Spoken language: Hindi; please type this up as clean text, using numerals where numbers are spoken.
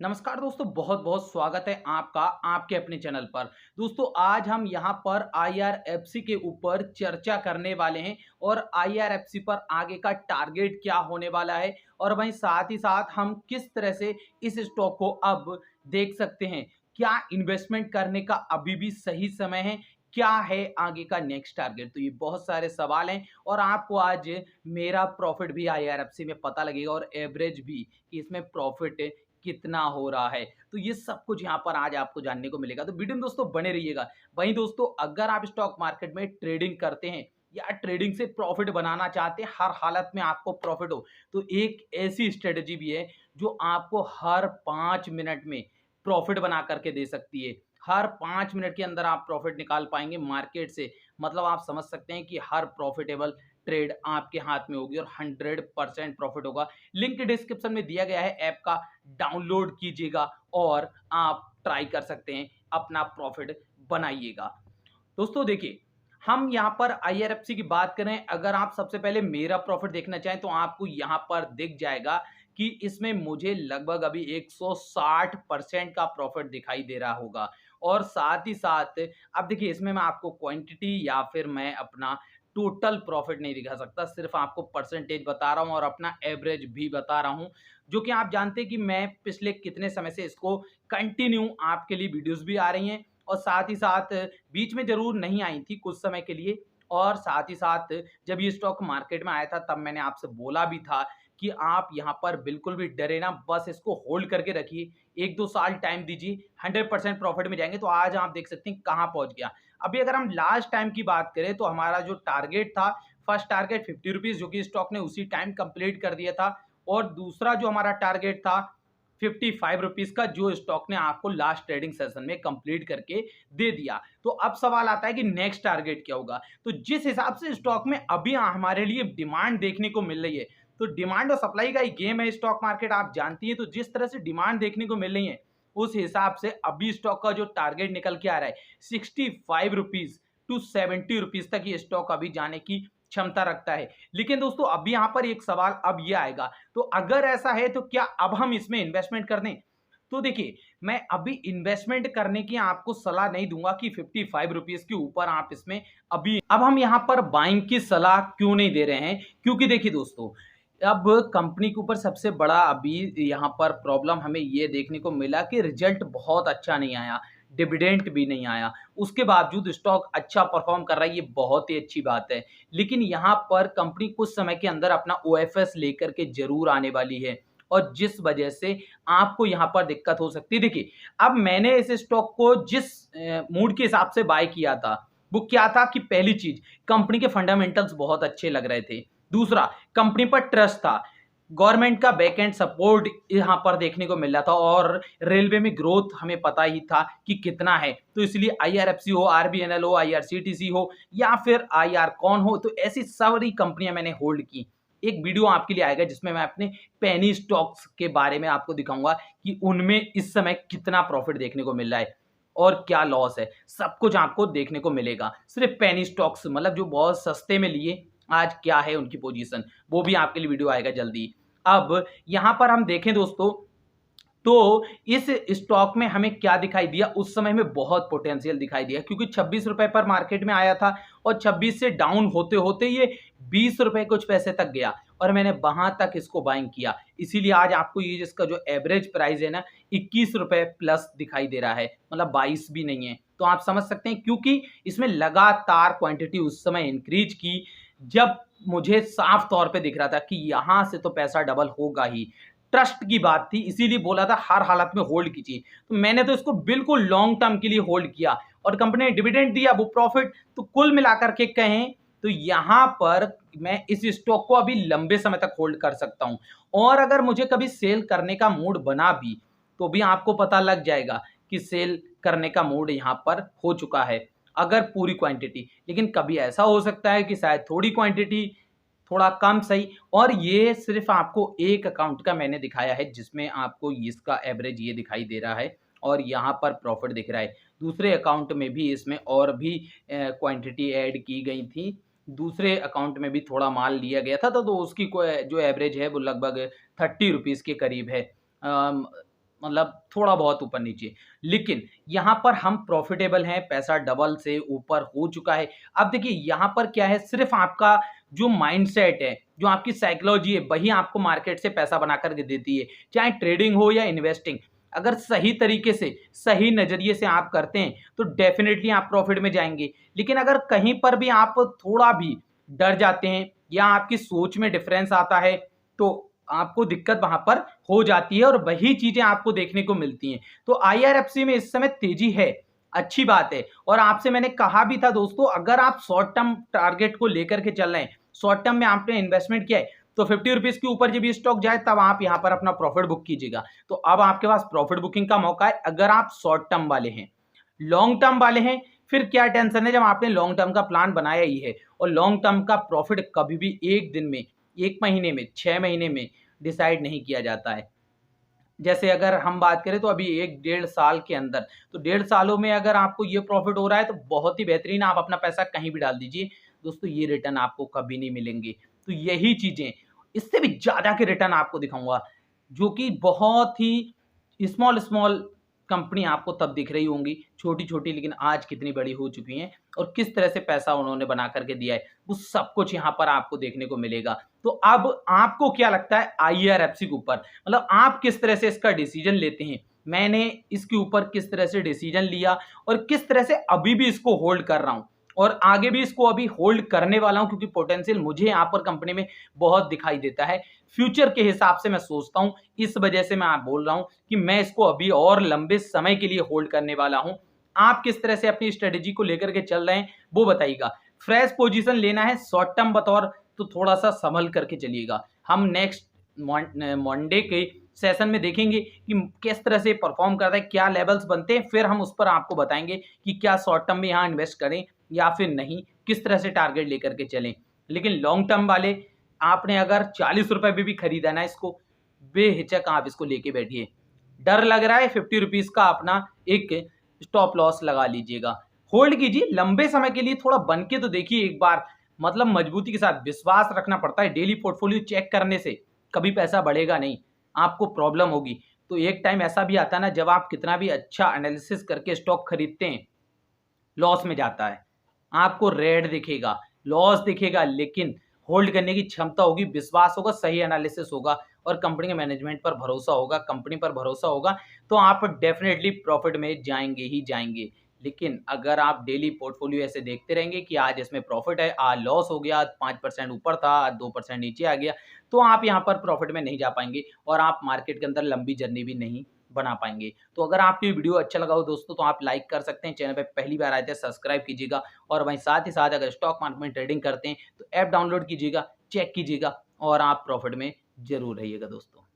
नमस्कार दोस्तों, बहुत बहुत स्वागत है आपका आपके अपने चैनल पर। दोस्तों आज हम यहाँ पर IRFC के ऊपर चर्चा करने वाले हैं और IRFC पर आगे का टारगेट क्या होने वाला है और वहीं साथ ही साथ हम किस तरह से इस स्टॉक को अब देख सकते हैं। क्या इन्वेस्टमेंट करने का अभी भी सही समय है? क्या है आगे का नेक्स्ट टारगेट? तो ये बहुत सारे सवाल हैं और आपको आज मेरा प्रॉफिट भी IRFC में पता लगेगा और एवरेज भी कि इसमें प्रॉफिट कितना हो रहा है। तो ये सब कुछ यहाँ पर आज आपको जानने को मिलेगा, तो वीडियो में दोस्तों बने रहिएगा। वहीं दोस्तों अगर आप स्टॉक मार्केट में ट्रेडिंग करते हैं या ट्रेडिंग से प्रॉफिट बनाना चाहते हैं, हर हालत में आपको प्रॉफिट हो, तो एक ऐसी स्ट्रेटजी भी है जो आपको हर 5 मिनट में प्रॉफिट बना करके दे सकती है। हर 5 मिनट के अंदर आप प्रॉफिट निकाल पाएंगे मार्केट से। मतलब आप समझ सकते हैं कि हर प्रॉफिटेबल ट्रेड आपके हाथ में होगी और 100% प्रॉफिट होगा। लिंक डिस्क्रिप्शन में दिया गया है, ऐप का डाउनलोड कीजिएगा और आप ट्राई कर सकते हैं, अपना प्रॉफिट बनाइएगा। दोस्तों देखिए, हम यहाँ पर IRFC की बात करें, अगर आप सबसे पहले मेरा प्रॉफिट देखना चाहें तो आपको यहाँ पर दिख जाएगा कि इसमें मुझे लगभग अभी 160% का प्रॉफिट दिखाई दे रहा होगा। और साथ ही साथ अब देखिए, इसमें मैं आपको क्वांटिटी या फिर मैं अपना टोटल प्रॉफिट नहीं दिखा सकता, सिर्फ आपको परसेंटेज बता रहा हूँ और अपना एवरेज भी बता रहा हूँ, जो कि आप जानते हैं कि मैं पिछले कितने समय से इसको कंटिन्यू आपके लिए वीडियोस भी आ रही हैं और साथ ही साथ बीच में ज़रूर नहीं आई थी कुछ समय के लिए। और साथ ही साथ जब ये स्टॉक मार्केट में आया था तब मैंने आपसे बोला भी था कि आप यहाँ पर बिल्कुल भी डरे ना, बस इसको होल्ड करके रखिए, 1-2 साल टाइम दीजिए, 100% प्रॉफिट में जाएँगे। तो आज आप देख सकते हैं कहाँ पहुँच गया। अभी अगर हम लास्ट टाइम की बात करें तो हमारा जो टारगेट था, फर्स्ट टारगेट 50 रुपीज़, जो कि स्टॉक ने उसी टाइम कंप्लीट कर दिया था और दूसरा जो हमारा टारगेट था 55 रुपीज़ का, जो स्टॉक ने आपको लास्ट ट्रेडिंग सेशन में कंप्लीट करके दे दिया। तो अब सवाल आता है कि नेक्स्ट टारगेट क्या होगा? तो जिस हिसाब से स्टॉक में अभी हमारे लिए डिमांड देखने को मिल रही है, तो डिमांड और सप्लाई का ही गेम है स्टॉक मार्केट, आप जानती हैं। तो जिस तरह से डिमांड देखने को मिल रही है, उस हिसाब से अभी स्टॉक का जो टारगेट निकल के आ रहा है 65 रुपीज़ टू 70 रुपीज़ तक ये स्टॉक अभी जाने की क्षमता रखता है। लेकिन दोस्तों अभी यहाँ पर एक सवाल अब ये आएगा, तो अगर ऐसा है तो क्या अब हम इसमें इन्वेस्टमेंट कर दें? तो देखिए, मैं अभी इन्वेस्टमेंट करने की आपको सलाह नहीं दूंगा कि 55 रुपीज़ के ऊपर आप इसमें अभी अब हम यहाँ पर बाइंग की सलाह क्यों नहीं दे रहे हैं? क्योंकि देखिए दोस्तों, अब कंपनी के ऊपर सबसे बड़ा अभी यहाँ पर प्रॉब्लम हमें ये देखने को मिला कि रिजल्ट बहुत अच्छा नहीं आया, डिविडेंड भी नहीं आया। उसके बावजूद स्टॉक अच्छा परफॉर्म कर रहा है, ये बहुत ही अच्छी बात है। लेकिन यहाँ पर कंपनी कुछ समय के अंदर अपना OFS लेकर के ज़रूर आने वाली है और जिस वजह से आपको यहाँ पर दिक्कत हो सकती है। देखिए, अब मैंने इस स्टॉक को जिस मूड के हिसाब से बाय किया था, वो क्या था कि पहली चीज़, कंपनी के फंडामेंटल्स बहुत अच्छे लग रहे थे। दूसरा, कंपनी पर ट्रस्ट था। गवर्नमेंट का बैकएंड सपोर्ट यहाँ पर देखने को मिल रहा था और रेलवे में ग्रोथ हमें पता ही था कि कितना है। तो इसलिए IRFC हो, RVNL हो, IRCTC हो या फिर IRCON हो, तो ऐसी सारी कंपनियां मैंने होल्ड की। एक वीडियो आपके लिए आएगा जिसमें मैं अपने पेनी स्टॉक्स के बारे में आपको दिखाऊंगा कि उनमें इस समय कितना प्रॉफिट देखने को मिल रहा है और क्या लॉस है। सब कुछ आपको देखने को मिलेगा। सिर्फ पेनी स्टॉक्स, मतलब जो बहुत सस्ते में लिए, आज क्या है उनकी पोजीशन, वो भी आपके लिए वीडियो आएगा जल्दी। अब यहाँ पर हम देखें दोस्तों, तो इस स्टॉक में हमें क्या दिखाई दिया, उस समय में बहुत पोटेंशियल दिखाई दिया क्योंकि 26 रुपए पर मार्केट में आया था और 26 से डाउन होते होते ये 20 रुपए कुछ पैसे तक गया और मैंने वहां तक इसको बाइंग किया। इसीलिए आज आपको ये जिसका जो एवरेज प्राइस है ना, 21 रुपए प्लस दिखाई दे रहा है, मतलब 22 भी नहीं है। तो आप समझ सकते हैं, क्योंकि इसमें लगातार क्वांटिटी उस समय इंक्रीज की जब मुझे साफ तौर पे दिख रहा था कि यहां से तो पैसा डबल होगा ही। ट्रस्ट की बात थी, इसीलिए बोला था हर हालत में होल्ड कीजिए। तो मैंने तो इसको बिल्कुल लॉन्ग टर्म के लिए होल्ड किया और कंपनी ने डिविडेंड दिया, वो प्रॉफिट। तो कुल मिलाकर के कहें तो यहां पर मैं इस स्टॉक को अभी लंबे समय तक होल्ड कर सकता हूं और अगर मुझे कभी सेल करने का मूड बना भी, तो भी आपको पता लग जाएगा कि सेल करने का मूड यहां पर हो चुका है, अगर पूरी क्वांटिटी। लेकिन कभी ऐसा हो सकता है कि शायद थोड़ी क्वांटिटी, थोड़ा कम सही। और ये सिर्फ आपको एक अकाउंट का मैंने दिखाया है जिसमें आपको इसका एवरेज ये दिखाई दे रहा है और यहाँ पर प्रॉफिट दिख रहा है। दूसरे अकाउंट में भी इसमें और भी क्वांटिटी ऐड की गई थी, दूसरे अकाउंट में भी थोड़ा माल लिया गया था, तो उसकी जो एवरेज है वो लगभग 30 रुपीज़ के करीब है। मतलब थोड़ा बहुत ऊपर नीचे, लेकिन यहाँ पर हम प्रॉफिटेबल हैं, पैसा डबल से ऊपर हो चुका है। अब देखिए यहाँ पर क्या है, सिर्फ आपका जो माइंडसेट है, जो आपकी साइकोलॉजी है, वही आपको मार्केट से पैसा बना करके देती है, चाहे ट्रेडिंग हो या इन्वेस्टिंग। अगर सही तरीके से, सही नज़रिए से आप करते हैं, तो डेफिनिटली आप प्रॉफिट में जाएँगे। लेकिन अगर कहीं पर भी आप थोड़ा भी डर जाते हैं या आपकी सोच में डिफरेंस आता है, तो आपको दिक्कत वहाँ पर हो जाती है और वही चीज़ें आपको देखने को मिलती हैं। तो आईआरएफसी में इस समय तेज़ी है, अच्छी बात है। और आपसे मैंने कहा भी था दोस्तों, अगर आप शॉर्ट टर्म टारगेट को लेकर के चल रहे हैं, शॉर्ट टर्म में आपने इन्वेस्टमेंट किया है, तो 50 रुपीज़ के ऊपर जब ये स्टॉक जाए तब आप यहाँ पर अपना प्रॉफिट बुक कीजिएगा। तो अब आपके पास प्रॉफिट बुकिंग का मौका है, अगर आप शॉर्ट टर्म वाले हैं। लॉन्ग टर्म वाले हैं, फिर क्या टेंशन है जब आपने लॉन्ग टर्म का प्लान बनाया ही है। और लॉन्ग टर्म का प्रॉफिट कभी भी 1 दिन में, 1 महीने में, 6 महीने में डिसाइड नहीं किया जाता है। जैसे अगर हम बात करें तो अभी 1 डेढ़ साल के अंदर, तो डेढ़ सालों में अगर आपको ये प्रॉफिट हो रहा है तो बहुत ही बेहतरीन, आप अपना पैसा कहीं भी डाल दीजिए। दोस्तों ये रिटर्न आपको कभी नहीं मिलेंगे। तो यही चीज़ें, इससे भी ज़्यादा के रिटर्न आपको दिखाऊँगा, जो कि बहुत ही स्मॉल स्मॉल कंपनी आपको तब दिख रही होंगी, छोटी-छोटी, लेकिन आज कितनी बड़ी हो चुकी हैं और किस तरह से पैसा उन्होंने बना कर के दिया है, वो सब कुछ यहाँ पर आपको देखने को मिलेगा। तो अब आपको क्या लगता है आईआरएफसी के ऊपर? मतलब आप किस तरह से इसका डिसीजन लेते हैं? मैंने इसके ऊपर किस तरह से डिसीजन लिया और किस तरह से अभी भी इसको होल्ड कर रहा हूँ और आगे भी इसको अभी होल्ड करने वाला हूँ, क्योंकि पोटेंशियल मुझे यहाँ पर कंपनी में बहुत दिखाई देता है। फ्यूचर के हिसाब से मैं सोचता हूँ, इस वजह से मैं आप बोल रहा हूँ कि मैं इसको अभी और लंबे समय के लिए होल्ड करने वाला हूँ। आप किस तरह से अपनी स्ट्रेटेजी को लेकर के चल रहे हैं, वो बताइएगा। फ्रेश पोजीशन लेना है शॉर्ट टर्म बतौर, तो थोड़ा-सा संभल करके चलिएगा। हम नेक्स्ट मंडे के सेशन में देखेंगे कि किस तरह से परफॉर्म करता है, क्या लेवल्स बनते हैं, फिर हम उस पर आपको बताएँगे कि क्या शॉर्ट टर्म में यहाँ इन्वेस्ट करें या फिर नहीं, किस तरह से टारगेट लेकर के चलें। लेकिन लॉन्ग टर्म वाले, आपने अगर 40 रुपए में भी खरीदा ना इसको, बेहिचक आप इसको लेके बैठिए। डर लग रहा है 50 रुपीज़ का अपना एक स्टॉप लॉस लगा लीजिएगा। होल्ड कीजिए लंबे समय के लिए, थोड़ा बन के तो देखिए एक बार, मतलब मजबूती के साथ विश्वास रखना पड़ता है। डेली पोर्टफोलियो चेक करने से कभी पैसा बढ़ेगा नहीं, आपको प्रॉब्लम होगी। तो एक टाइम ऐसा भी आता है ना, जब आप कितना भी अच्छा एनालिसिस करके स्टॉक खरीदते हैं, लॉस में जाता है। आपको रेड दिखेगा, लॉस दिखेगा, लेकिन होल्ड करने की क्षमता होगी, विश्वास होगा, सही एनालिसिस होगा और कंपनी के मैनेजमेंट पर भरोसा होगा, कंपनी पर भरोसा होगा, तो आप डेफ़िनेटली प्रॉफ़िट में जाएँगे ही जाएँगे। लेकिन अगर आप डेली पोर्टफ़ोलियो ऐसे देखते रहेंगे कि आज इसमें प्रॉफ़िट है, आज लॉस हो गया, 5% ऊपर था, आज 2% नीचे आ गया, तो आप यहाँ पर प्रॉफ़िट में नहीं जा पाएँगे और आप मार्केट के अंदर लंबी जर्नी भी नहीं बना पाएँगे। तो अगर आपको ये वीडियो अच्छा लगा हो दोस्तों, तो आप लाइक कर सकते हैं, चैनल पे पहली बार आए थे सब्सक्राइब कीजिएगा और वहीं साथ ही साथ अगर स्टॉक मार्केट में ट्रेडिंग करते हैं तो ऐप डाउनलोड कीजिएगा, चेक कीजिएगा और आप प्रॉफिट में ज़रूर रहिएगा दोस्तों।